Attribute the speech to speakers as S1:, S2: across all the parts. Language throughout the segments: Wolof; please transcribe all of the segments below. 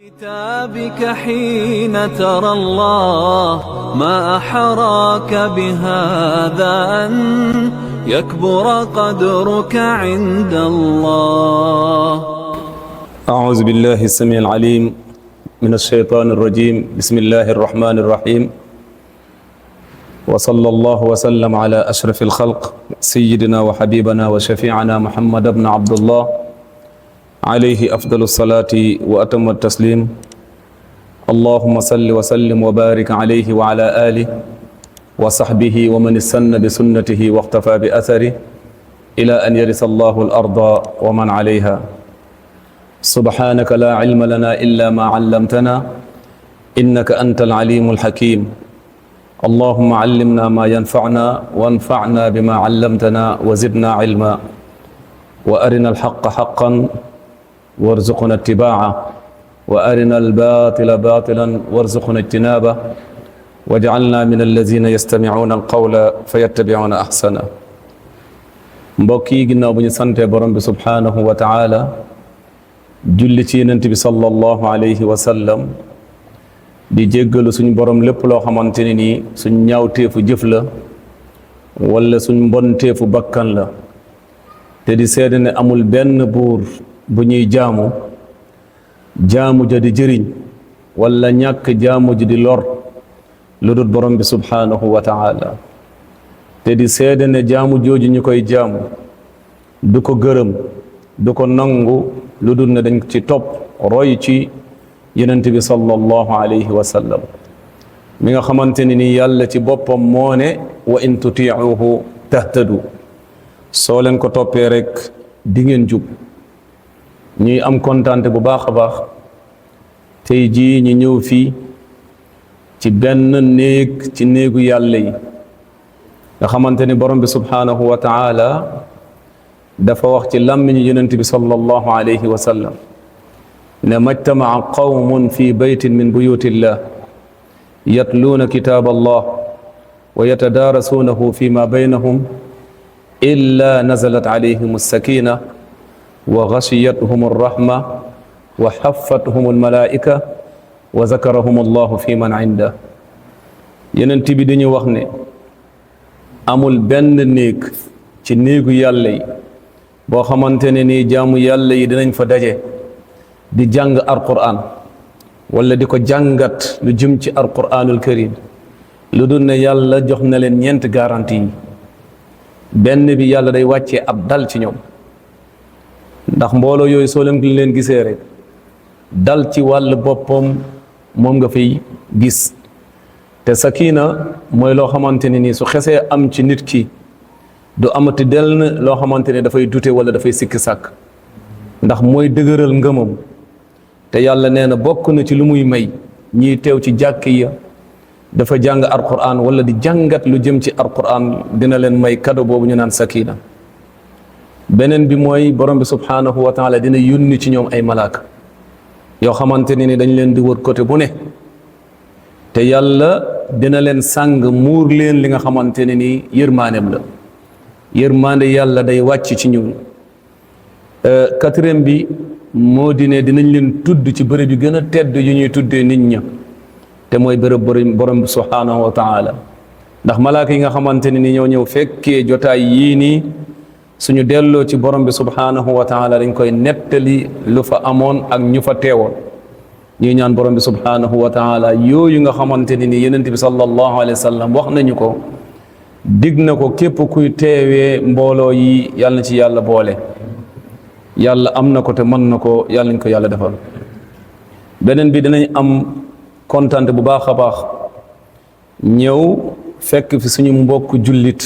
S1: كتابك حين ترى الله ما أحراك بهذا أن يكبر قدرك عند الله.
S2: أعوذ بالله السميع العليم من الشيطان الرجيم. بسم الله الرحمن الرحيم. وصلى الله وسلم على أشرف الخلق سيدنا وحبيبنا وشفيعنا محمد بن عبد الله عليه أفضل الصلاة وأتم التسليم. اللهم صل وسلم وبارك عليه وعلى آله وصحبه ومن استنى بسنته واقتفى بأثره إلى أن يرث الله الأرض ومن عليها. سبحانك لا علم لنا إلا ما علمتنا إنك أنت العليم الحكيم. اللهم علمنا ما ينفعنا وانفعنا بما علمتنا وزدنا علما وأرنا الحق حقا وارزقنا اتباعه وأرنا الباطل باطلا وارزقنا اجتنابه واجعلنا من الذين يستمعون القول فيتبعون أحسنه. mbokk yi ginnaaw bu ñu sante borom bi subhanahu wa taala julli ci yonent bi sallallahu alayhi wa sallam di jéggalu suñ borom lépp loo xamante ne nii suñ ñaawteefu jëf la wala suñ mbonteefu bakkan la te di seede ne amul benn buur bu ñuy jaamu ja di jëriñ wala ñàkk jaamu ji di lor lu dul borom bi subhanahu wa taala te di seede ne jaamu jooju ñu koy jaamu du ko gërëm du ko nangu lu dul ne dañ ci topp roy ci yonent bi sallallahu alayhi wa sallam mi nga xamante ne ni yàlla ci boppam moo ne wa in tutiuhu tahtadu soo leen ko toppee rek di ngeen jub. ñuy am kontaante bu baax a baax tey jii ñu ñëw fii ci benn néeg ci néegu yàlla yi nga xamante ni borom bi subhanahu wa taala dafa wax ci làmmiñu yonent bi sallallahu alayhi wa sallam ne majtamaa qawmun fi baytin min buyutillah yatluuna kitaab allah wa yatadaarasuunahu fi ma baynahum illa nazalat alayhim as-sakina wa ghashiyatuhum ar-rahma wa haffathum al-malaa'ika wa zakarahum allahu fi man inda. yonent bi dañu wax ne amul benn néeg ci néegu yàlla yi boo xamante ne nii jaamu yàlla yi dinañ fa daje di jàng alquran wala di ko jàngat lu jëm ci alquranul karim lu dul ne yàlla jox na leen ñeent garantie yi. benn bi yàlla day wàccee ab dal ci ñoom ndax mbooloo yooyu soo leen gisee rek dal ci wàll boppam moom nga fay gis te sakina mooy loo xamante ne nii su xesee am ci nit ki du amati deln loo xamante ne dafay dute wala dafay sikki sàkk ndax mooy dëgëral ngëmam te yàlla nee na bokk na ci lu muy may ñiy teew ci jàkk ya dafa jàng alquran wala di jàngat lu jëm ci alquran dina leen may kado boobu ñu naan sakina. beneen bi mooy borom bi subhanahu wa taala dina yónni ci ñoom ay malaaka yoo xamante ne ni dañ leen di wër côté bu ne te yàlla dina leen sàng muur leen li nga xamante ne ni yërmaaneem la. yërmaande yàlla day wàcc ci ñun. quatrième bi moo di ne dinañ leen tudd ci bërëb yi gën a tedd yu ñuy tuddee nit ña te mooy bërëb borom bi subhanahu wa taala ndax malaaka yi nga xamante ne ni ñoo ñëw fekkee jotaay yii nii suñu delloo ci borom bi subhanahu wa taala dañ koy nettali lu fa amoon ak ñu fa teewoon. ñuy ñaan borom bi subhanahu wa taala yooyu nga xamante ne ni yonent bi sallallahu alayhi wa sallam wax nañu ko dig na ko képp kuy teewee mbooloo yi yàlla na ci yàlla boole. yàlla am na ko te mën na ko yàlla nañ ko yàlla defal. beneen bi dinañ am kontaante bu baax a baax ñëw fekk fi suñu mbokk jullit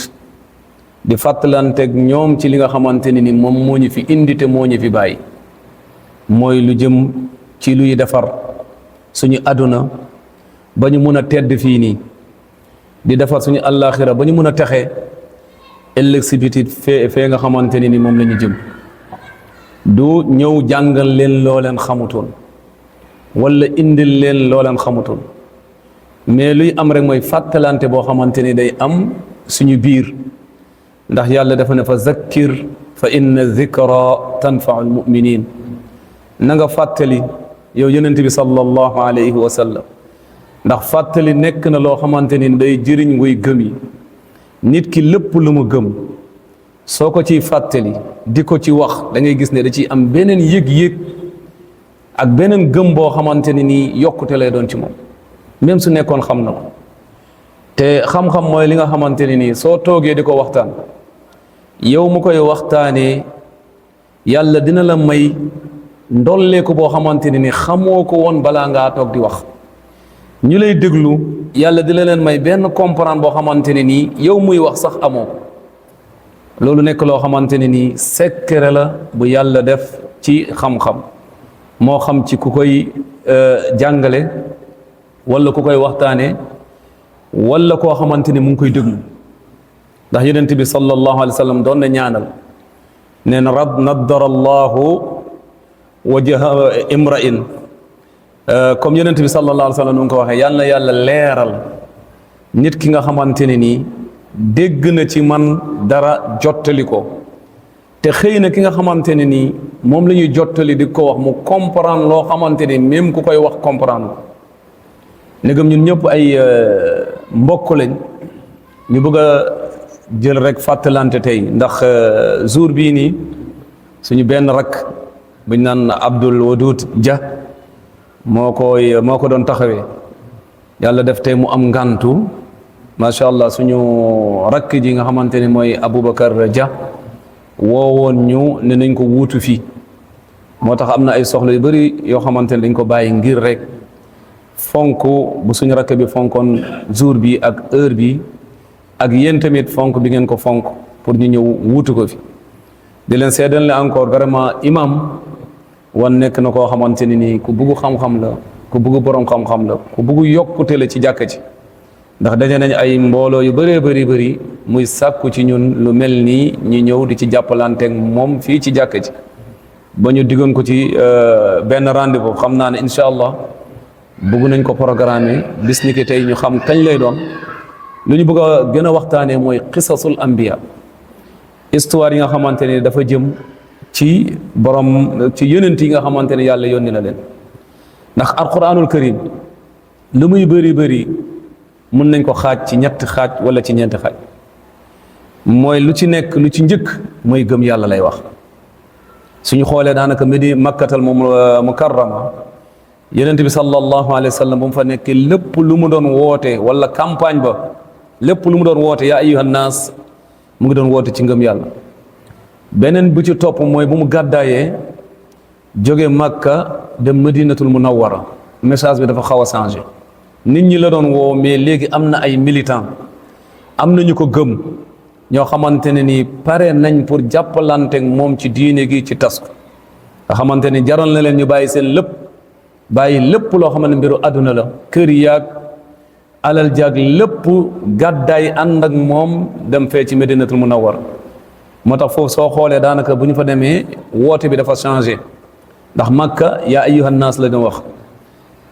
S2: di fàttalanteeg ñoom ci li nga xamante ne ni moom moo ñu fi indi te moo ñu fi bàyyi mooy lu jëm ci luy defar suñu àdduna ba ñu mun a tedd fii nii di defar suñu àllaaxira ba ñu mun a texe ëllëg si biti fee nga xamante ne ni moom la ñu jëm. du ñëw jàngal leen loo leen xamutoon wala indil leen loo leen xamutoon mais luy am rek mooy fàttalante boo xamante ni day am suñu biir ndax yàlla dafa ne fa zakkir fa inna zikra tanfau almuminin na nga fàttali yow yonent bi sallallahu alayhi wa sallam ndax fàttali nekk na loo xamante ni day jëriñ way gëm yi. nit ki lépp lu mu gëm soo ko ciy fàttali di ko ci wax da ngay gis ne da ciy am beneen yëg-yëg ak beneen gëm boo xamante ni nii yokkute lay doon ci moom même su nekkoon xam na ko te xam-xam mooy li nga xamante ni nii soo toogee di ko waxtaan yow mu koy waxtaanee yàlla dina la may ndolleeku boo xamante ni xamoo ko woon balaa ngaa toog di wax ñu lay déglu yàlla dina leen may benn comprendre boo xamante ne nii yow muy wax sax amoo ko loolu nekk loo xamante ne nii secret la bu yàlla def ci xam-xam moo xam ci ku koy jàngale wala ku koy waxtaane wala koo xamante ne mu ngi koy déglu ndax yonent bi sallallahu alayhi wa sallam doon na ñaanal nee na rab naddara allahu wajha imra'in comme yonent bi sallallahu alayhi wa sallam nu ngi ko waxee yàlla na yàlla leeral nit ki nga xamante ne nii dégg na ci man dara jottali ko te xëy na ki nga xamante ne nii moom la ñuy jottali di ko wax mu comprendre loo xamante ni même ku koy wax comprendre ndegam ñun ñëpp ay mbokk lañ ñu bëgg a jël rek fàttalante tey ndax jour bii nii suñu benn rakk buñ naan Abdul Wadud Dia moo ko doon taxawee yàlla def tey mu am ngantu macha allah suñu rakk ji nga xamante ne mooy Aboubacar Dia woowoon ñu ne nañ ko wuutu fii moo tax am na ay soxla yu bëri yoo xamante ne dañ ko bàyyi ngir rek fonk bu suñu rakk bi fonkoon jour bi ak heure bi ak yéen tamit fonk bi ngeen ko fonk pour ñu ñëw wuutu ko fi di leen seedal ne encore vraiment imam wan nekk na koo xamante ne nii ku bugg xam-xam la ku bugg borom xam-xam la ku bugg yokkute la ci jàkka ci ndax daje nañ ay mbooloo yu bëree bëri muy sàkku ci ñun lu mel nii ñu ñëw di ci jàppalanteeg moom fii ci jàkka ci ba ñu diggoon ko ci benn rendez-vous xam naa ne incha allah bëgg nañ ko programmer bis ni ki tey ñu xam kañ lay doon lu ñu bëgg a gën a waxtaanee mooy qisasul anbiya histoire yi nga xamante ne dafa jëm ci borom ci yonent yi nga xamante ne yàlla yónni na leen ndax alquranul karim lu muy bëri mun nañ ko xaaj ci ñetti xaaj wala ci ñeenti xaaj mooy lu ci nekk lu ci njëkk mooy gëm yàlla lay wax suñu xoolee daanaka makkatal mukarrama yonent bi sallallahu alayhi wa sallam bu mu fa nekk lépp lu mu doon woote wala campagne ba lépp lu mu doon woote yaa ayyuhan naas mu ngi doon woote ci ngëm yàlla beneen bu ci topp mooy bu mu gàddaayee jóge Makka dem Madinatul Munawwara message bi dafa xaw a changé nit ñi la doon woo mais léegi am na ay militants am na ñu ko gëm ñoo xamante ne ni pare nañ pour jàppalante moom ci diine gi ci tas ko nga xamante ni jaral na leen ñu bàyyi seen lépp bàyyi lépp loo xamante ne mbiru àdduna la kër yaag alal jaag lépp gàddaay ànd ak moom dem fee ci Madinatul Munawwara moo tax foofu soo xoolee daanaka bu ñu fa demee woote bi dafa changé ndax Makka yaa ayyuhan naas la doon wax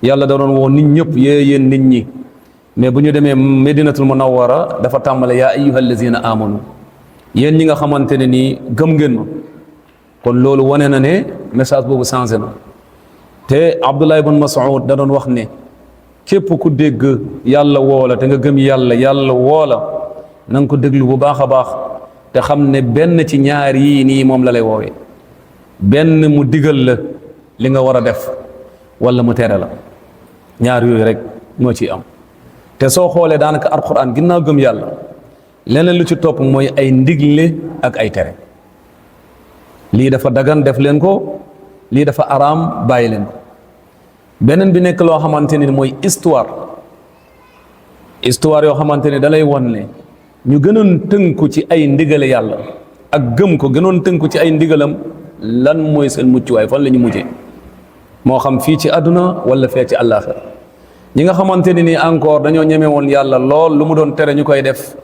S2: yàlla da doon woo nit ñëpp yéen nit ñi mais bu ñu demee Madinatul Munawwara dafa tàmbale yaa ayyuhal lazina amanu yéen ñi nga xamante ne nii gëm ngeen ma kon loolu wane na ne message boobu changé na te Abdullah ibn Mas'ud da doon wax ne képp ku dégg yàlla woola te nga gëm yàlla woola na nga ko déglu bu baax a baax te xam ne benn ci ñaar yii nii moom la lay woowee benn mu digal la li nga war a def wala mu tere la ñaar yooyu rek moo ciy am te soo xoolee daanaka alquran ginnaaw gëm yàlla leneen lu ci topp mooy ay ndigle ak ay tere lii dafa dagan def leen ko lii dafa araam bàyyi leen ko beneen bi nekk loo xamante ni mooy histoire yoo xamante ni da lay won ne ñu gënoon tënku ci ay ndigale yàlla ak gëm ko gënoon tënku ci ay ndigalam lan mooy seen muccuwaay fan la ñu mujjee moo xam fii ci àdduna wala fee ci àllaaxira ñi nga xamante ni encore dañoo ñeme woon yàlla lool lu mu doon tere ñu koy def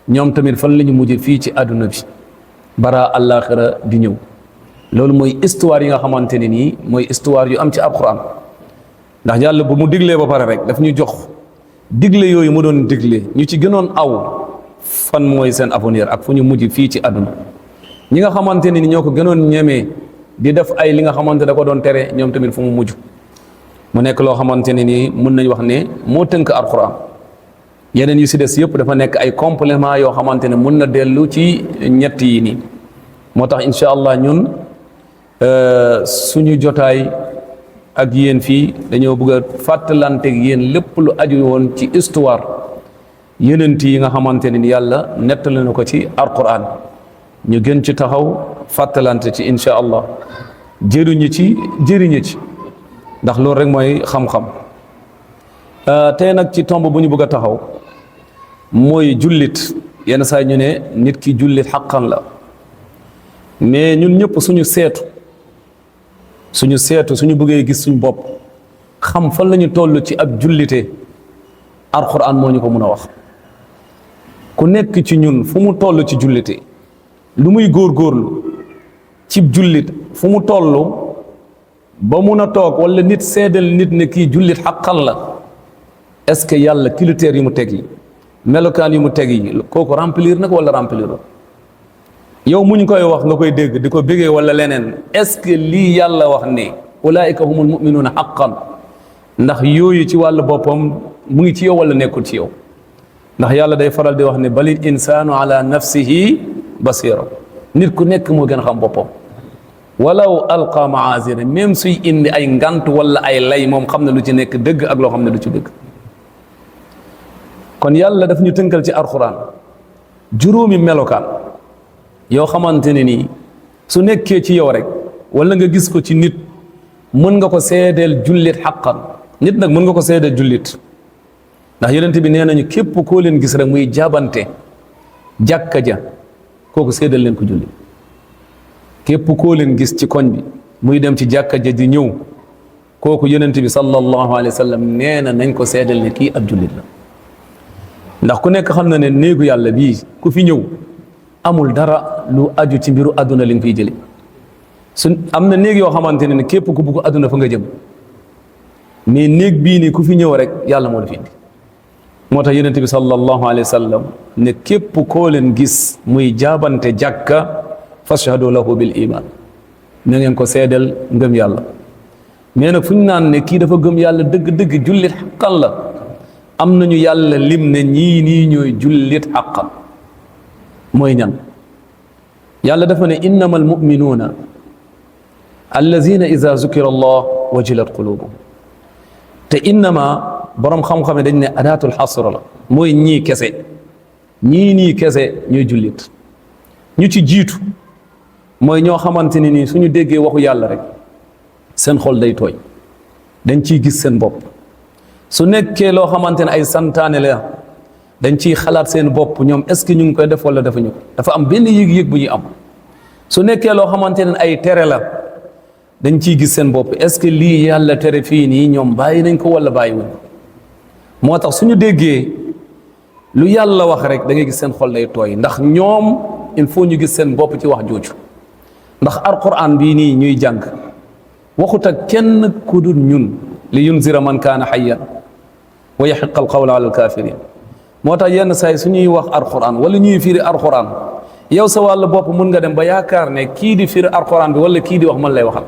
S2: ñoom tamit fan la ñu mujjee fii ci àdduna bi bara àllaaxira di ñëw loolu mooy histoire yi nga xamante ne nii mooy histoire yu am ci alquran ndax yàlla bu mu diglee ba pare rek daf ñu jox digle yooyu mu doon digle ñu ci gënoon aw fan mooy seen avenir ak fu ñu mujj fii ci àdduna ñi nga xamante ni ñoo ko gënoon ñemee di def ay li nga xamante da ko doon tere ñoom tamit fu mu mujj mu nekk loo xamante ne nii mun nañ wax ne moo tënk alquran. yeneen yu si des yëpp dafa nekk ay complément yoo xamante ne mun na dellu ci ñett yi nii. moo tax incha allah ñun suñu jotaay ak yéen fii dañoo bëgg a fàttalanteeg yéen lépp lu aju woon ci histoire yenent yi nga xamante ne ni yàlla nettali na ko ci alquran ñu gën ci taxaw fàttalante ci incha allah jëriñu ci ndax loolu rek mooy xam-xam. tey nag ci tomb bu ñu bëgg a taxaw mooy jullit. yenn saa ñu ne nit ki jullit xaqan la, mais ñun ñëpp suñu bëggee gis suñu bopp xam fan la ñu toll ci ab jullite, alquran moo ñu ko mun a wax. ku nekk ci ñun fu mu toll ci jullite, lu muy góorgóorlu ci jullit, fu mu toll ba mun a toog wala nit seedal nit ne kii jullit xaqan la, est-ce que yàlla critères yi mu teg yi, melokaan yi mu teg yi, kooku remplir na ko wala remplir na yow mu ñu koy wax nga koy dégg di ko bégee wala leneen, est-ce que lii yàlla wax ne ulaika humul muminuuna haqqan, ndax yooyu ci wàllu boppam mu ngi ci yow wala nekkul ci yow? ndax yàlla day faral di wax ne balil insaanu ala nafsihi basira, nit ku nekk moo gën a xam boppam. walaw alqa maazira, même suy indi ay ngant wala ay lay, moom xam ne lu ci nekk dëgg ak loo xam ne lu ci dëgg. kon yàlla daf ñu tënkal ci alxuraan juróomi melokaan yoo xamante ne nii su nekkee ci yow rek wala nga gis ko ci nit, mën nga ko seedeel jullit xaqan. nit nag mën nga ko seedeel jullit, ndax yonent bi nee nañu képp koo leen gis rek muy jaabante jàkka ja, kooku seedeel leen ko jullit. képp koo leen gis ci koñ bi muy dem ci jàkka ja di ñëw, kooku yonent bi sallallahu alayhi wa sallam nee na nañ ko seedeel ne kii ab jullit la. ndax ku nekk xam na ne néegu yàlla bii ku fi ñëw amul dara lu aju ci mbiru àdduna li nga fiy jële. am na néeg yoo xamante ne képp ku bugg àdduna fa nga jëm, mais néeg bii nii ku fi ñëw rek yàlla moo la fi indi. moo tax yonent bi sallallahu alayhi wa sallam ne képp koo leen gis muy jaabante jàkka fashhadu lahu bil iman, na ngeen ko seedal ngëm yàlla. mais nag fu ñu naan ne kii dafa gëm yàlla dëgg-dëgg jullit xaqan la, am nañu yàlla lim ne ñii nii ñooy jullit xaqan. mooy ñan? yàlla dafa ne innama almuminuuna allazina ida zukira allah wajilat qulubuhum. te innama borom xam-xame dañ ne adaatul xasra la, mooy ñii kese, ñii nii kese ñooy jullit. ñu ci jiitu mooy ñoo xamante ne nii suñu déggee waxu yàlla rek seen xol day tooy, dañ ciy gis seen bopp. su nekkee loo xamante ne ay santaane la, dañ ciy xalaat seen bopp ñoom est-ce que ñu ngi koy def wala defuñu ko, dafa am benn yëg-yëg bu ñuy am. su nekkee loo xamante ne ay tere la, dañ ciy gis seen bopp, est-ce que lii yàlla tere fii nii ñoom bàyyi nañ ko wala bàyyiwuñ ko. moo tax suñu déggee lu yàlla wax rek da ngay gis seen xol day tooy, ndax ñoom il faut ñu gis seen bopp ci wax jooju. ndax alquran bii nii ñuy jàng waxut ak kenn ku dul ñun, li yunzira man kaana hayyan wa yahiqqa alqawla ala alkafirin. moo tax yenn saa yi suñuy wax alquran wala ñuy firi alquran, yow sa wàllu bopp mun nga dem ba yaakaar ne kii di firi alquran bi wala kii di wax man lay waxal,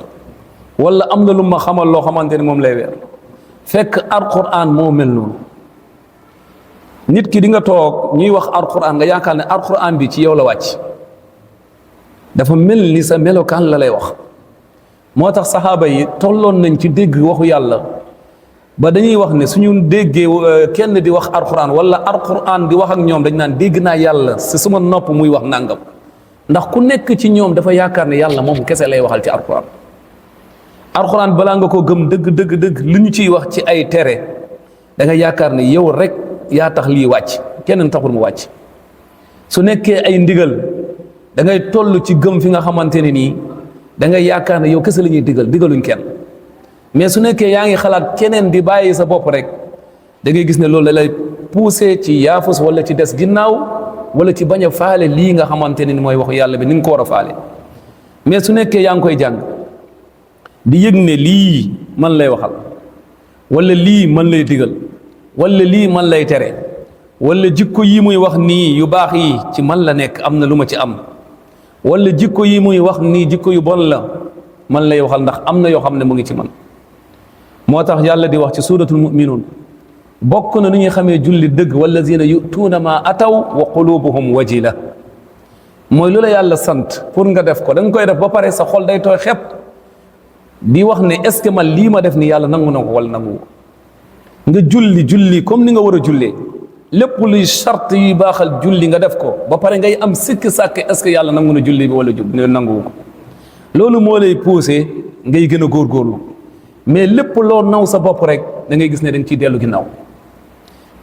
S2: wala am na lu ma xamal loo xamante ne moom lay weer. fekk alquran moo mel noonu. nit ki di nga toog ñuy wax alquran nga yaakaar ne alquran bi ci yow la wàcc, dafa mel ni sa melokaan la lay wax. moo tax saxaaba yi tolloon nañ ci dégg waxu yàlla ba dañuy wax ne suñu déggee kenn di wax alquran wala alquran di wax ak ñoom, dañ naan dégg naa yàlla si suma nopp muy wax nangam. ndax ku nekk ci ñoom dafa yaakaar ne yàlla moom kese lay waxal ci alquran. alquran balaa nga ko gëm dëgg li ñu ciy wax ci ay tere, da nga yaakaar ne yow rek yaa tax lii wàcc, kenn taxul mu wàcc. su nekkee ay ndigal, da ngay toll ci gëm fi nga xamante ne nii da ngay yaakaar ne yow kese la ñuy digaluñ kenn. mais su nekkee yaa ngi xalaat keneen di bàyyi sa bopp rek, da ngay gis ne loolu la lay poussé ci yaafus wala ci des ginnaaw wala ci bañ a faale lii nga xamante ne ni mooy waxu yàlla bi ni nga ko war a faale. mais su nekkee yaa ngi koy jàng di yëg ne lii man lay waxal, wala lii man lay digal, wala lii man lay tere, wala jikko yi muy wax nii yu baax yi ci man la nekk, am na lu ma ci am, wala jikko yi muy wax nii jikko yu bon la man lay waxal, ndax am na yoo xam ne mu ngi ci man. moo tax yàlla di wax ci suuratul mu'minuun bokk na nu ñuy xamee julli dëgg wallazina yu'tuuna ma ataw wa qulubuhum wajila mooy lu la yàlla sant pour nga def ko da nga koy def ba pare sa xol day tooy xepp di wax ne est-ce que man lii ma def ni yàlla nangu na ko wala nangu ko nga julli comme ni nga war a jullee lépp luy charte yuy baaxal julli nga def ko ba pare ngay am sikki sàkk est-ce que yàlla nangu na julli bi wala nangu ko loolu moo lay poussé ngay gën a góorgóorlu mais lépp loo naw sa bopp rek da ngay gis ne da nga ciy dellu ginnaaw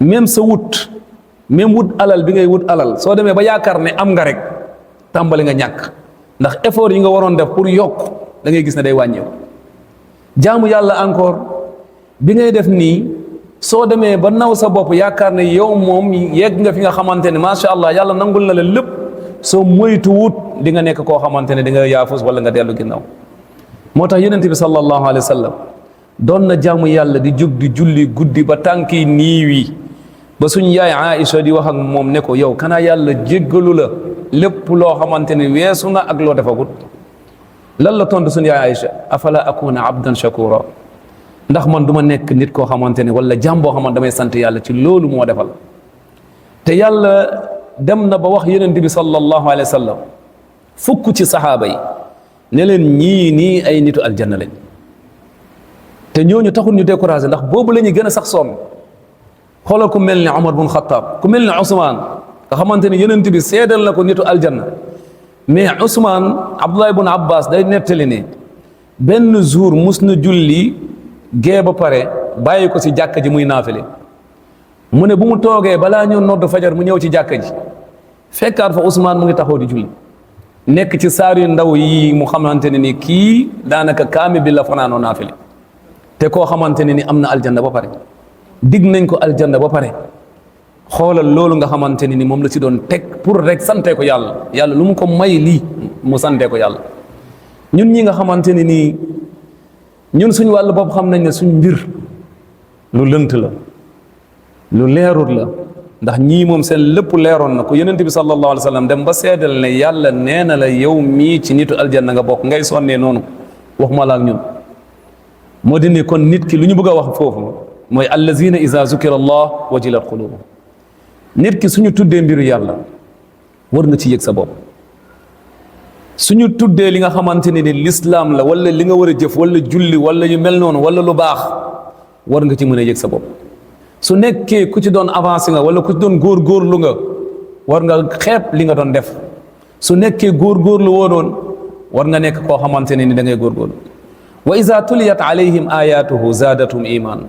S2: même sa wut alal bi ngay wut alal soo demee ba yaakaar ne am nga rek tàmbali nga ñàkk ndax effort yi nga waroon def pour yokk da ngay gis ne day wàññeeku jaamu yàlla encore bi ngay def nii soo demee ba naw sa bopp yaakaar ne yow moom yegg nga fi nga xamante ne macha allah yàlla nangul na la lépp soo moytu wut di nga nekk koo xamante ne di nga yaafus wala nga dellu ginnaaw moo tax yonent bi sallallahu alayhi wa sallam doon na jaamu yàlla di jóg di julli guddi ba tànki niiwi ba suñ yaay Aïcha di wax ak moom ne ko yow kanaa yàlla jéggalu la lépp loo xamante ne weesu na ak loo defagut lan la tontu suñ yaay Aïcha afala akuna abdan shakura ndax man du ma nekk nit koo xamante ne wala jaam boo xamante damay sant yàlla ci loolu moo defal te yàlla dem na ba wax yonent bi sallallahu alayhi wa sallam fukk ci saxaaba yi ne leen ñii nii ay nitu aljanna lañ te ñooñu taxul ñu découragé ndax boobu la ñuy gën a sax sonn xoolal ku mel ni Omar bun Xattaab ku mel ni Ousmane nga xamante ne yonent bi seedal na ko nitu aljanna mais Ousmane Abdullah ibn Abbas day nettali ne benn jour mus na julli gee ba pare bàyyi ko si jàkka ji muy naafile mu ne bu mu toogee balaa ñëw nodd fajar mu ñëw ci jàkka ji fekkaat fa Ousmane mu ngi taxaw di julli nekk ci saar yu ndaw yi mu xamante ne ni kii daanaka kaami bi la fanaanoo naafile te koo xamante ne ni am na aljanna ba pare dig nañ ko aljanna ba pare xoolal loolu nga xamante ne ni moom la si doon teg pour rek sante ko yàlla yàlla lu mu ko may lii mu sante ko yàlla ñun ñi nga xamante ne nii ñun suñ wàllu bopp xam nañ ne suñ mbir lu lënt la lu leerut la ndax ñii moom seen lépp leeroon na ko yonent bi sallallahu alayhi wa sallam dem ba seedal ne yàlla nee na la yow mii ci nitu aljanna nga bokk ngay sonnee noonu waxuma la ak ñun moo di ne kon nit ki lu ñu bëgg a wax foofu mooy allazina iza zukira allah wajilat qulubuhum nit ki suñu tuddee mbiru yàlla war nga ci yëg sa bopp suñu tuddee li nga xamante ne ni lislaam la wala li nga war a jëf wala julli wala yu mel noonu wala lu baax war nga ci mën a yëg sa bopp su nekkee ku ci doon avancé nga wala ku ci doon góorgóorlu nga war nga xeeb li nga doon def su nekkee góorgóorlu woonoon war nga nekk koo xamante ne ni da ngay góorgóorlu wa iza tuliyat alayhim ayatuhu zaadatum iman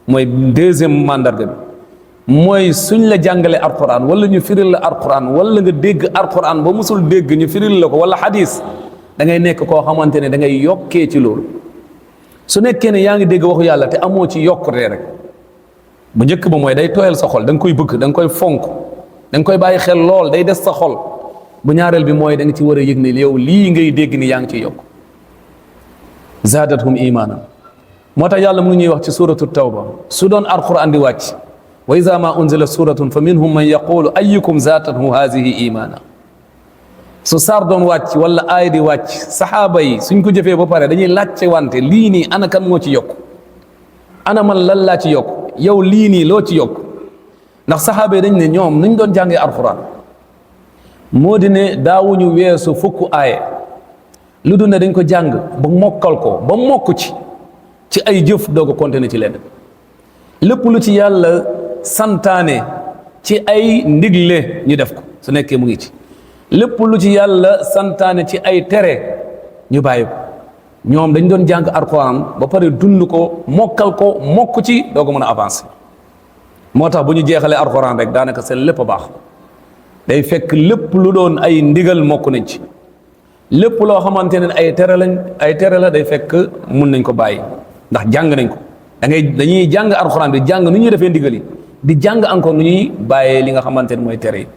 S2: mooy deuxième mandarga bi mooy suñ la jàngale alquran wala ñu firil la alquran wala nga dégg alquran ba musul dégg ñu firil la ko wala hadis da ngay nekk koo xamante ne da ngay yokkee ci loolu su nekkee ne yaa ngi dégg waxu yàlla te amoo ci yokkutee rek bu njëkk ba mooy day tooyal sa xol da nga koy bëgg da nga koy fonk da nga koy bàyyi xel lool day des sa xol bu ñaareel bi mooy da nga ci war a yëg ne yow lii ngay dégg ni yaa ngi ciy yokk zaadathum imaana moo tax yàlla mu ngi ñuy wax ci suratu tawba su doon alquran di wàcc wa iza ma unzila suratun fa minhum man yaqulu ayyukum zaadatuhu hazihi imaana su saar doon wàcc wala aay di wàcc saxaaba yi suñ ko jëfee ba pare dañuy laajte wante lii nii ana kan moo ci yokk ana man lan laa ci yokk yow lii nii loo ci yokk ndax saxaaba yi dañ ne ñoom nuñ doon jàngee alquran moo di ne daawuñu weesu fukk aaye lu dul ne dañ ko jàng ba mokkal ko ba mokk ci ay jëf doog a continuer ci leen lépp lu ci yàlla santaane ci ay ndigle ñu def ko su nekkee mu ngi ci lépp lu ci yàlla santaane ci ay tere ñu bàyyi ko ñoom dañ doon jàng alquran ba pare dund ko mokkal ko mokk ci doog a mën a avancer moo tax bu ñu jeexalee alquran rek daanaka seen lépp a baax day fekk lépp lu doon ay ndigal mokk nañ ci lépp loo xamante ne ay tere la day fekk mun nañ ko bàyyi ndax jàng nañ ko dañuy jàng alquran di jàng nu ñuy defee ndigal yi di jàng encore nu ñuy bàyyee li nga xamante ne mooy tere yi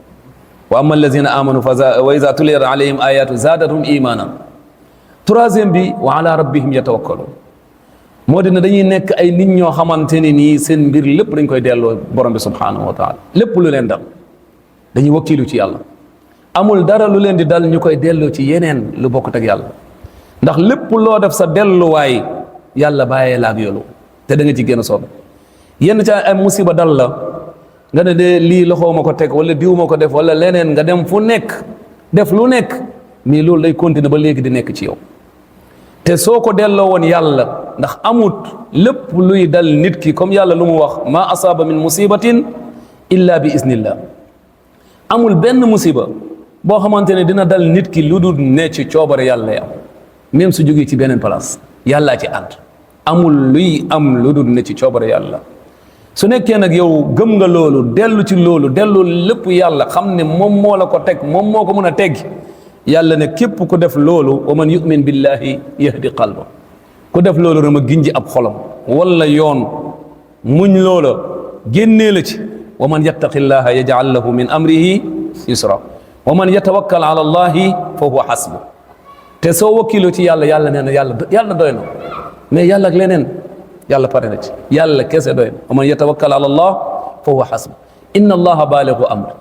S2: wa amma allazina amanu wa iza tuliyat alayhim ayatu zaadathum imanan troisième bi wa ala rabbihim yatawakkalun moo dina dañuy nekk ay nit ñoo xamante ne nii seen mbir lépp dañ koy delloo borom bi subhanahu wa taala lépp lu leen dal dañuy wakkiilu ci yàlla amul dara lu leen di dal ñu koy delloo ci yeneen lu bokkut ak yàlla ndax lépp loo def sa delluwaay yàlla bàyyee la ak yoolu te da nga ci gën a sonn. yenn ca ay musiba dal la nga ne de lii loxoo ma ko teg wala diw ma ko def wala leneen nga dem fu nekk def lu nekk mais loolu day continuer ba léegi di nekk ci yow. te soo ko delloo woon yàlla ndax amut lépp luy dal nit ki comme yàlla lu mu wax ma asaaba min musibatin illa bi iznillah, amul benn musiba boo xamante ne dina dal nit ki lu dul ne ci coobare yàlla ya même su jógee ci beneen place yàllaa ci ànd. amul luy am lu dul ne ci coobare yàlla. su nekkee nag yow gëm nga loolu dellu ci loolu dellu lépp yàlla xam ne moom moo la ko teg moom moo ko mën a teggi yàlla ne képp ku def loolu wa man yu'min billahi yahdi qalba, ku def loolu rek ma ginji ab xolam wala yoon muñ loola génnee la ci. wa man yattaqillaha yaj'al lahu min amrihi yusra wa man yatawakkal ala allahi fa huwa hasbu. te soo wakkiloo ci yàlla yàlla nee na yàlla doy na mais yàlla ak leneen yàlla pare na ci yàlla kese doy na. wa man yatawakkal ala allah fa huwa hasbu inna allaha balighu amri.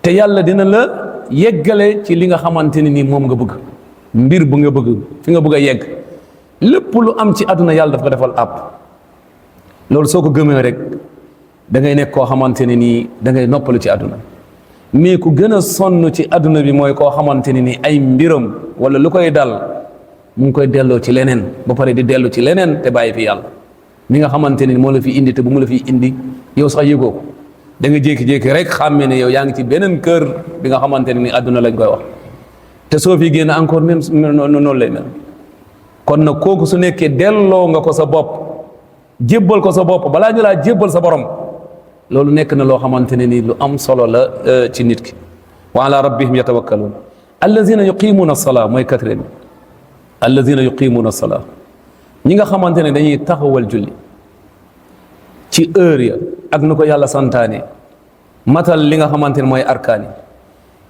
S2: te yàlla dina la yeggale ci li nga xamante ne nii moom nga bëgg mbir bu nga bëgg fi nga bëgg a yegg lépp lu am ci àdduna yàlla daf ko defal àpp. loolu soo ko gëmee rek da ngay nekk koo xamante ne nii da ngay noppalu ci àdduna. mais ku gën a sonn ci àdduna bi mooy koo xamante ne nii ay mbiram wala lu koy dal mu ngi koy delloo ci leneen ba pare di dellu ci leneen te bàyyi fi yàlla mi nga xamante ne moo la fi indi te bu mu la fi indi yow sax yëgoo ko. da nga jékki-jékki rek xàmme ne yow yaa ngi ci beneen kër bi nga xamante ne ni àdduna lañ koy wax te soo fi génn encore même noonu lay mel. kon nag kooku su nekkee delloo nga ko sa bopp jébbal ko sa bopp balaa ñu laa jébbal sa borom loolu nekk na loo xamante ne ni lu am solo la ci nit ki. wa ala rabbihim yatawakkaluun allazina yuqimuuna as-salaa mooy quatrième allazina yuqimuuna as-salaa ñi nga xamante ne dañuy taxawal julli ci heure ya ak nu ko yàlla santaane matal li nga xamante ne mooy arkaani.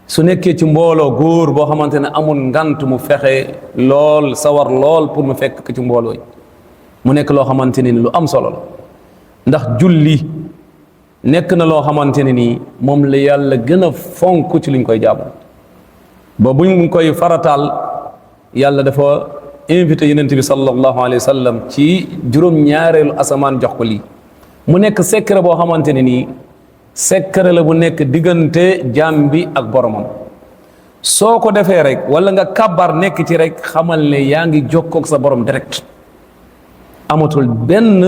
S2: su nekkee ci mbooloo góor boo xamante ne amul ngant mu fexe lool sawar lool pour mu fekk ci mbooloo yi mu nekk loo xamante ne ni lu am solo la ndax julli nekk na loo xamante ne nii moom la yàlla gën a fonk ci liñ koy jaamu ba buñ koy farataal yàlla dafa invité yonent bi sallallahu alayhi wa sallam ci juróom-ñaareelu asamaan jox ko lii mu nekk secret boo xamante ne nii secret la bu nekk diggante jaam bi ak boromam. soo ko defee rek wala nga kabar nekk ci rek xamal ne yaa ngi jokkoog sa borom direct amatul benn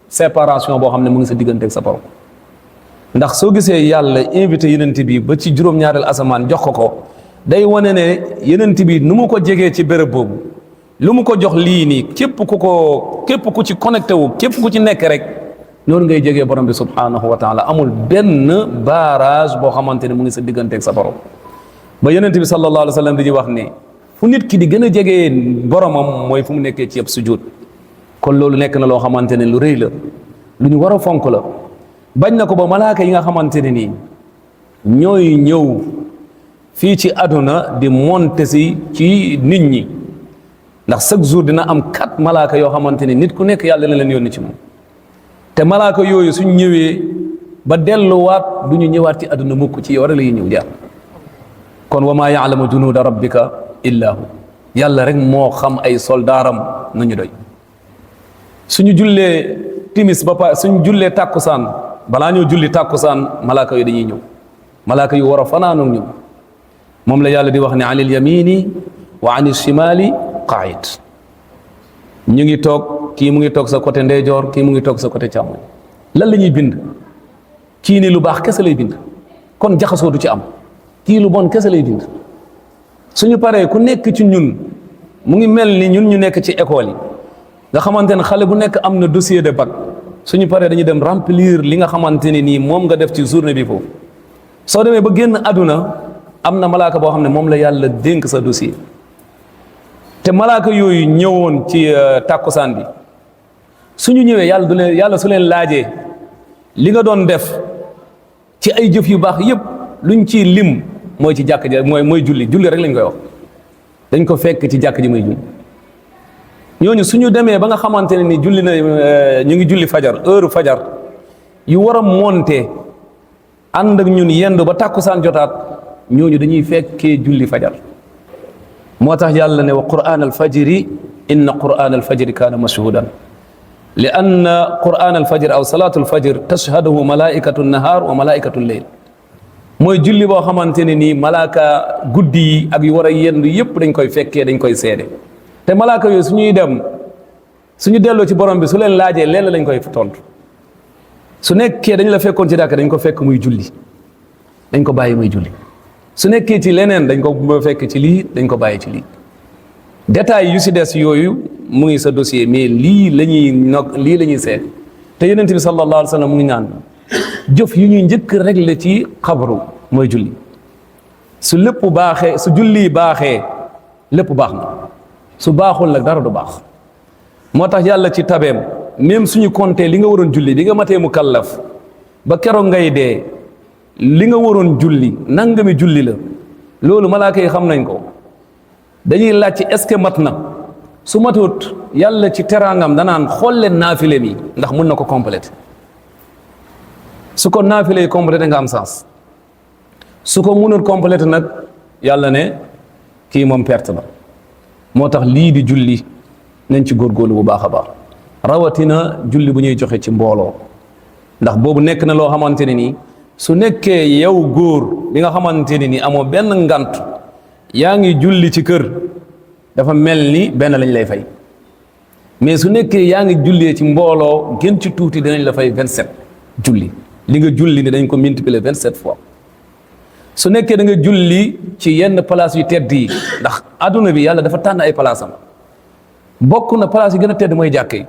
S2: séparation boo xam ne mu ngi sa diggante ak sa borom. ndax soo gisee yàlla invité yonent bi ba ci juróom-ñaareel asamaan jox ko day wane ne yonent bi nu mu ko jegee ci béréb boobu lu mu ko jox lii nii képp ku ci connecté wu képp ku ci nekk rek noonu ngay jegee borom bi subhanahu wa taala. amul benn barrage boo xamante ne mu ngi sa digganteeg sa borom ba yonent bi sallallahu alayhi wa sallam di wax ne fu nit ki di gën a jegee boromam mooy fu mu nekkee ci yëpp sujud. kon loolu nekk na loo xamante ne lu rëy la lu ñu war a fonk la. bañ na ko ba malaaka yi nga xamante ne nii ñooy ñëw fii ci àdduna di monter si ci nit ñi ndax chaque jour dina am 4 malaaka yoo xamante ne nit ku nekk yàlla na leen yónni ci moom. te malaaka yooyu suñ ñëwee ba delluwaat du ñu ñëwaat ci àdduna mukk ci yow rek la ñuy ñëw jaar. kon wa maa yaalamu junuuda rabbika illa hu yàlla rek moo xam ay soldaaram nañu doy. suñu jullee timis ba pare suñu jullee tàkkusaan balaa ñoo julli tàkkusaan malaaka yu dañuy ñëw malaaka yu war a fanaanoog ñun moom la yàlla di wax ne anil yamini wa anil shimali qaid. ñu ngi toog kii mu ngi toog sa côté ndeyjoor kii mu ngi toog sa côté càmmoñ. lan la ñuy bind kii ni lu baax kese lay bind kon jaxasoo du ci am kii lu bon kese lay bind. suñu paree ku nekk ci ñun mu ngi mel ni ñun ñu nekk ci école yi nga xamante ne xale bu nekk am na dossier de bac suñu paree dañuy dem remplir li nga xamante ne nii moom nga def ci journée bi foofu. soo demee ba génn àdduna am na malaaka boo xam ne moom la yàlla dénk sa dossier te malaaka yooyu ñëwoon ci tàkkusaan bi suñu ñëwee yàlla su leen laajee li nga doon def ci ay jëf yu baax yépp luñ ciy lim mooy ci jàkk ji mooy julli rek lañ koy wax dañ ko fekk ci jàkk ji muy julli. ñooñu suñu demee ba nga xamante ne ni julli na ñu ngi julli fajar heure fajar yu war a monter ànd ak ñun yendu ba tàkkusaan jotaat ñooñu dañuy fekkee julli fajar. moo tax yàlla ne wa qur'aan al fajri inna qur'aan al fajri kaana mashhuudan li anna quran alfajr aw salatu alfajr tashhaduhu malaikatu nahar wa malaikatu lleyl mooy julli boo xamante ne nii malaaka guddi yi ak yu war a yendu yépp dañ koy fekkee dañ koy seede te malaaka yooyu suñuy dem suñu delloo ci borom bi su leen laajee leen lañ koy tontu su nekkee dañ la fekkoon ci dàkk dañ ko fekk muy julli dañ ko bàyyi muy julli su nekkee ci leneen dañ ko fekk ci lii dañ ko bàyyi ci lii détails yu si des yooyu mu ngi sa dossier mais lii la ñuy seet te yonent bi sallallahu alayhi wa sallam mu ngi naan jëf yu ñuy njëkk régler ci xabru mooy julli su lépp baaxee su julli baaxee lépp baax na su baaxul nag dara du baax moo tax yàlla ci tabeem même suñu compté li nga waroon julli bi nga matee mu kallaf ba keroog ngay dee li nga waroon julli nangami julli la loolu malaaka yi xam nañ ko dañuy laaj ci est-ce que mat na su matut yàlla ci teraangam danaan xool leen naafile mi ndax mun na ko complété su ko naafile yi complété nga am sens su ko munul complété nag yàlla ne kii moom perte na moo tax lii di julli nañ ci góorgóorlu bu baax a baax rawatina julli bu ñuy joxe ci mbooloo ndax boobu nekk na loo xamante ne nii su nekkee yow góor bi nga xamante ne nii amoo benn ngant yaa ngi julli ci kër dafa mel ni benn lañ lay fay mais su nekkee yaa ngi jullee ci mbooloo gën ci tuuti dinañ la fay 27 julli li nga julli ni dañ ko multiplier 27 fois su nekkee da nga julli ci yenn place yu tedd yi ndax adduna bi yàlla dafa tànn ay place am bokk na place yi gën a tedd mooy jàkk yi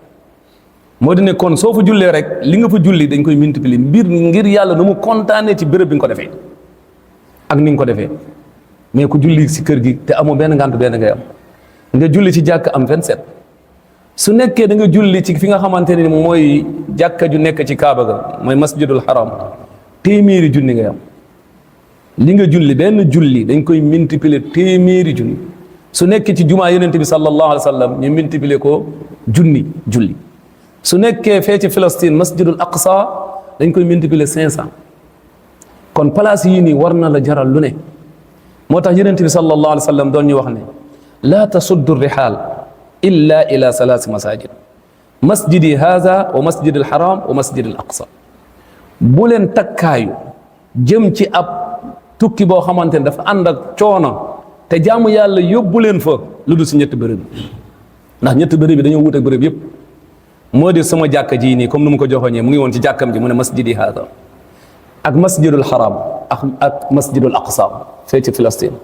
S2: moo di ne kon soo fa jullee rek li nga fa julli dañ koy multiplier ngir yàlla nu mu kontaanee ci béréb bi nga ko defee ak ni nga ko defee mais ku julli si kër gi te amoo benn ngant benn ngay am nga julli ci jàkk am 27 su nekkee da nga julli ci fi nga xamante ne mooy jàkka ju nekk ci Kaaba ga mooy masjidul haram téeméeri junni ngay am li nga julli benn julli dañ koy multiplier téeméeri junni su nekkee ci jumaa yonent bi sallallahu alayhi wa sallam ñu multiplier ko junni julli su nekkee fee ci Palestine masjidul aqsa dañ koy multiplier 500 kon place yii nii war na la jaral lu ne moo tax yonent bi sallallahu alayhi wa sallam doon ñu wax ne laa tasuddu rihaal illa ila salaasi masajid masjidi haza wa masjid al haram wa masjid al aqsa bu leen takkaayu jëm ci ab tukki boo xamante ne dafa ànd ak coono te jaamu yàlla yóbbu leen fa lu dul si ñetti bërëb ndax ñetti bërëb bi dañoo wut ak bërëb yëpp moo di sama jàkka ji nii comme nu mu ko joxoñee mu ngi woon ci jàkkam ji mu ne masjidi haza ak masjidul haram ak masjidul aqsa fee ci Palestine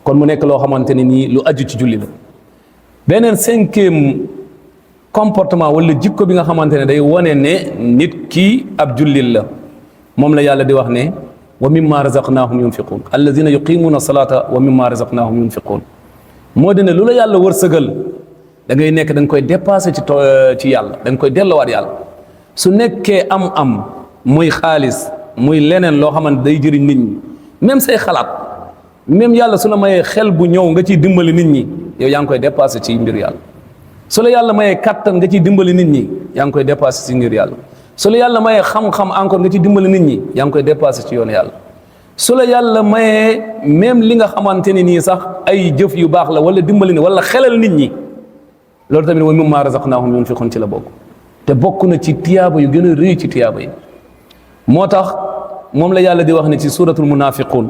S2: kon mu nekk loo xamante ne nii lu aju ci julli la beneen 5e comportement wala jikko bi nga xamante ne day wane ne nit ki ab jullit la moom la yàlla di wax ne wa mimma razaqnahum yunfiqun alladina yuqimuna salata wa mimma razaqnahum yunfiqun moo di ne lu la yàlla wërsëgal da ngay nekk da nga koy dépassé ci yàlla da nga koy delloowaat yàlla su nekkee am muy xaalis muy leneen loo xamante day jëriñ nit ñi même say xalaat même yàlla su la mayee xel bu ñëw nga ciy dimbali nit ñi yow yaa ngi koy dépassé ci mbir yàlla su la yàlla mayee kattan nga ciy dimbali nit ñi yaa ngi koy dépassé ci mbir yàlla su la yàlla mayee xam-xam encore nga ciy dimbali nit ñi yaa ngi koy dépassé ci yoonu yàlla su la yàlla mayee même li nga xamante ne nii sax ay jëf yu baax la wala dimbali ni wala xelal nit ñi loolu tamit wa mimmaa razaqnaahum yunfiquun ci la bokk te bokk na ci tiyaaba yu gën a rëy ci tiyaaba yi moo tax moom la yàlla di wax ne ci suratul munafiqun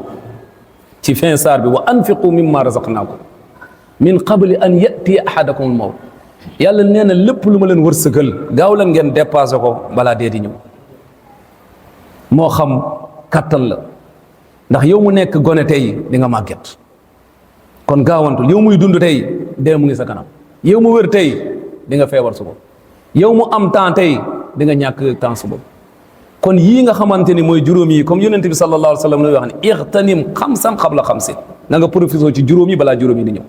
S2: ci fin saar bi wa anfiqu mimma razaqnaakum min qabli an yatiya ahadakum al mawt yàlla nee na lépp lu ma leen wërsëgal gaaw la ngeen dépassé ko balaa dee di ñëw moo xam kattan la ndax yow mu nekk gone tey di nga màgget kon gaawantul yow muy dund tey dee mu ngi sa kanam yow mu wér tey di nga feebar suba yow mu am temps tey di nga ñàkk temps suba kon yii nga xamante ni mooy juróom yi comme yonent bi sallallahu alayhi wa sallam lay wax ne ixtanim xamsan qabla xamsin na nga profité ci juróom yi balaa juróom yi di ñëw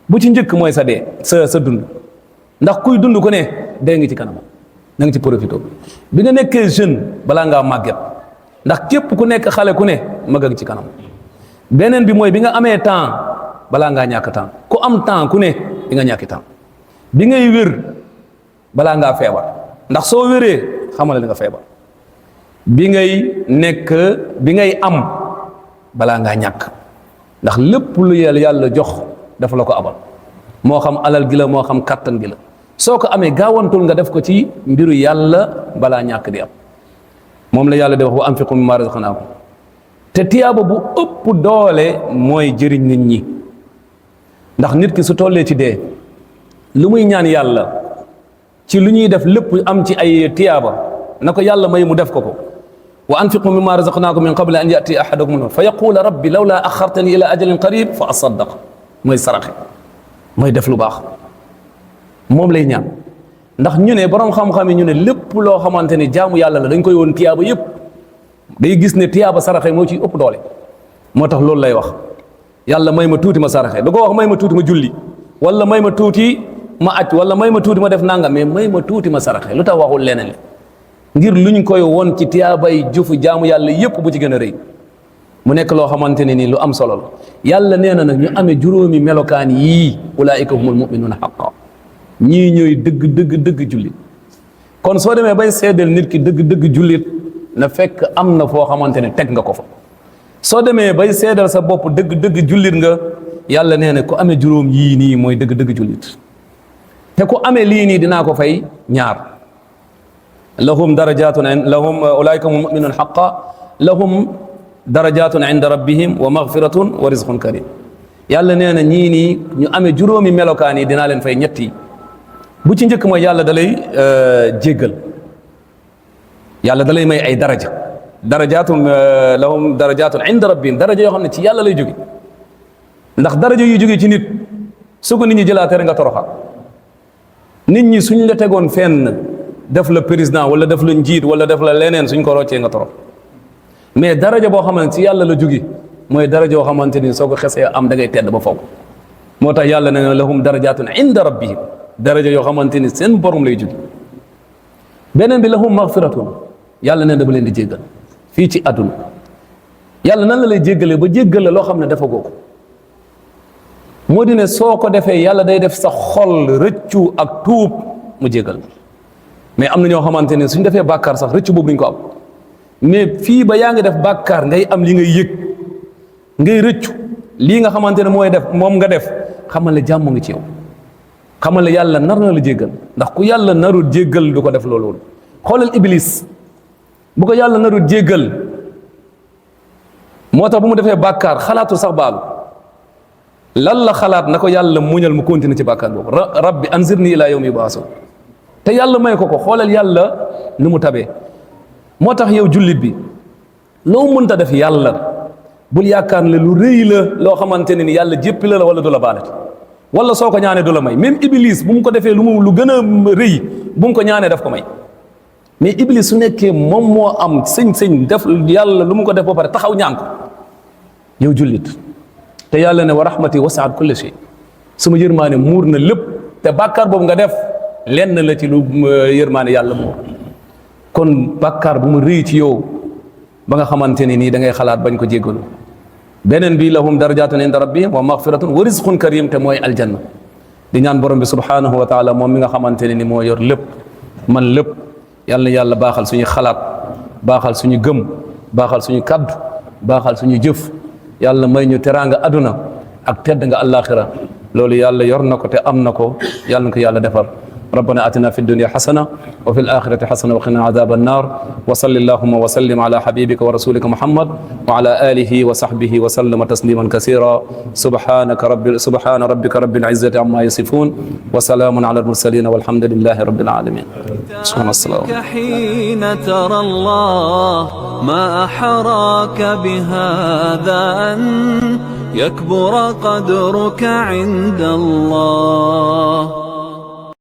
S2: bu ci njëkk mooy sa dee sa dund ndax kuy dund ku ne dee ngi ci kanam na nga ci profité bi nga nekkee jeune balaa ngaa màgget ndax képp ku nekk xale ku ne mag a ngi ci kanam beneen bi mooy bi nga amee temps balaa ngaa ñàkk temps ku am temps ku ne di nga ñàkki temps bi ngay wér balaa ngaa feebar ndax soo wéree xamal li nga feebar bi ngay am balaa ngaa ñàkk ndax lépp lu yàlla jox dafa la ko abal moo xam alal gi la moo xam kattan gi la soko amé gawantul nga def ko ci mbiru yàlla bala ñak di am mom la yàlla di wax wa anfiqu mimma razaqnakum te tiyaaba bu ëpp doole mooy jëriñ nit ñi ndax nit ki su tollee ci dee lu muy ñaan yàlla ci lu ñuy def lépp am ci ay tiyaaba na ko yàlla may mu def ko wa anfiqu mimma razaqnakum min qabli an yati ahadakum fa yaqula rabbi lawla axartani ila ajalin qarib fa asaddaq mooy saraxe mooy def lu baax moom lay ñaan ndax ñu ne borom xam-xam yi ñu ne lépp loo xamante ni jaamu yàlla la dañ koy woon tiyaaba yépp day gis ne tiyaaba saraxe moo ciy ëpp doole moo tax loolu lay wax yàlla may ma tuuti ma saraxe du ko wax may ma tuuti ma julli wala may ma tuuti ma aj wala may ma tuuti ma def nangam mais may ma tuuti ma saraxe lu tax waxul leneen ngir luñ koy won ci tiyaabay jëfu jaamu yàlla yépp bu ci gën a rëy mu nekk loo xamante ne nii lu am solo la yàlla nee na nag ñu amee juróomi melokaan yii ulaika humul muminuuna xaqa ñii ñooy dëgg jullit kon soo demee bay seedeel nit ki dëgg jullit na fekk am na foo xamante ne teg nga ko fa soo demee bay seedal sa bopp dëgg jullit nga yàlla nee na ku amee juróom yii nii mooy dëgg jullit te ku amee lii nii dinaa ko fay ñaar lahum darajatun lahum ulaika hum muminun xaqa lahum darajatun inda rabbihim wa maghfiratun wa rizqun karim yàlla nee na ñii nii ñu amee juróomi melokaan yi dinaa leen fay ñetti bu ci njëkk mooy yàlla da lay jéggal yàlla da lay may ay darajatun lahum darajatun inda rabbihim daraja yoo xam ne ci yàlla lay jóge ndax daraja yu jóge ci nit su ko nit ñi jëlaatee nga toroxa nit ñi suñ la tegoon fenn def la président wala def la njiit wala def la leneen suñ ko roccee nga torox mais daraja boo xamante ci yàlla la jóge mooy daraja yoo xamante ni soo ko xesee am da ngay tedd ba foog moo tax yàlla ne lahum darajatun inda rabbihim daraja yoo xamante ni seen borom lay jóge beneen bi lahum maghfiratun yàlla ne dama leen di jéggal fii ci àdduna yàlla nan la lay jéggalee ba jéggal la loo xam ne dafa googu moo di ne soo ko defee yàlla day def sa xol rëccu ak tuub mu jéggal mais am na ñoo xamante ne suñ defee bàkkaar sax rëccu boobu duñ ko am mais fii ba yaa ngi def bàkkaar ngay am li ngay yëg ngay rëccu lii nga xamante ne mooy def moom nga def xamal la jàmm ngi ci yow xamal la yàlla nar na la jéggal ndax ku yàlla narul jéggal du ko def loolu xoolal iblis bu ko yàlla narul jéggal moo tax bu mu defee bàkkaar xalaatu sax baalu lan la xalaat na ko yàlla muñal mu continuer ci bàkkaar boobu rabbi anzirni ila yawmi yub'asun te yàlla may ko xoolal yàlla nu mu tabee moo tax yow jullit bi loo mënta def yàlla bul yaakaar ne lu rëy la loo xamante ne ni yàlla jéppi la wala du la baalati wala soo ko ñaanee du la may même iblis bu mu ko defee lu gën a rëy bu mu ko ñaanee daf ko may mais iblis su nekkee moom moo am sëñ def yàlla lu mu ko def ba pare taxaw ñaan ko yow jullit te yàlla ne wa rahmati wasi'at kulli shay sama yërmaane muur na lépp te bàkkaar boobu nga def lenn la ci lu yërmaane yàlla muur kon bàkkaar bu mu rëy ci yow ba nga xamante ne nii da ngay xalaat bañ ko jéggalu beneen bi lahum darajatun inda rabbihim wa maghfiratun wa rizqun karim te mooy aljanna di ñaan borom bi subhanahu wa taala moom mi nga xamante ne ni moo yor lépp man lépp yàlla na yàlla baaxal suñu xalaat baaxal suñu gëm baaxal suñu kaddu baaxal suñu jëf yàlla may ñu teraanga aduna ak tedd nga àllaaxira loolu yàlla yor na ko te am na ko yàlla na ko yàlla defar ربنا آتنا في الدنيا حسنة وفي الآخرة حسنة وقنا عذاب النار وصل اللهم وسلم على حبيبك ورسولك محمد وعلى آله وصحبه وسلم تسليما كثيرا سبحان ربك رب العزة عما يصفون وسلام على المرسلين والحمد لله رب العالمين سبحان الله
S1: حين ترى الله ما أحراك بهذا أن يكبر قدرك عند الله